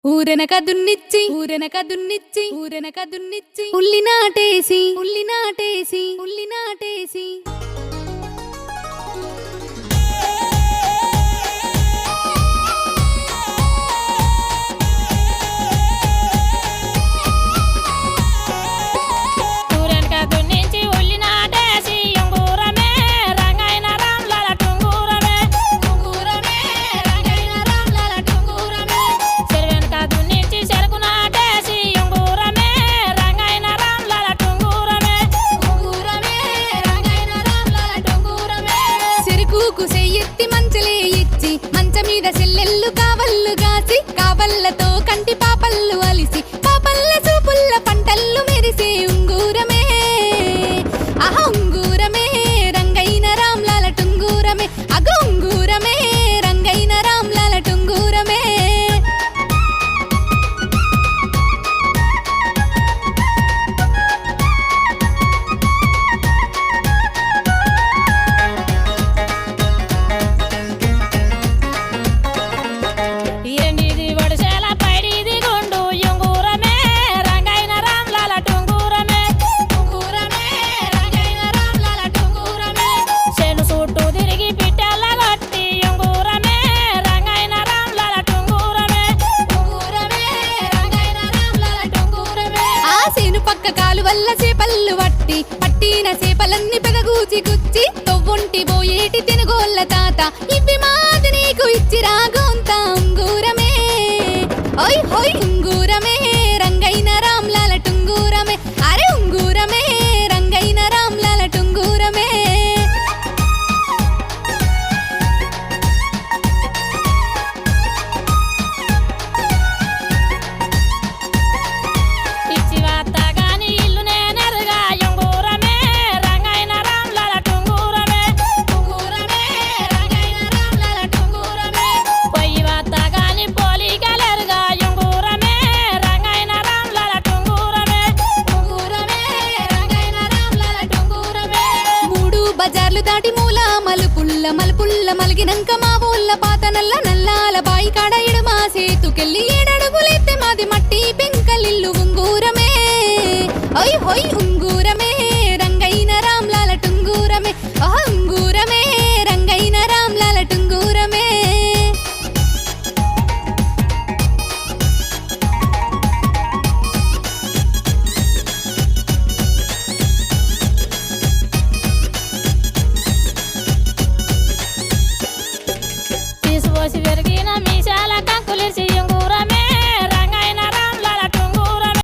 ఊరెనక దున్నిచ్చి ఉల్లి నాటేసి ఎత్తి మంచలే ఇచ్చి మంచ మీద సెల్లెళ్ళు కావళ్ళు గాసి కావళ్ళతో కంటి పాపళ్ళు అలిసి పాపల్ల చూపుల్ల పంటల్లు మెరిసే ఉంగూరమే ఆహా ఉంగూరమే రంగైన రామ్లాల టుంగూరమే అగో ఉంగూరమే రంగైన రామ్లాల టుంగూరమే పక్క కాలు వల్ల చేపల్లు పట్టిన చేపలన్నీ పెగగూచి గుచ్చి తొవ్వుంటి పోయేటి తినుగోళ్ళ తాత ఇవి మాది నీకు ఇచ్చి రాగోంతా ఉంగూరమే ఓయ్ హోయ్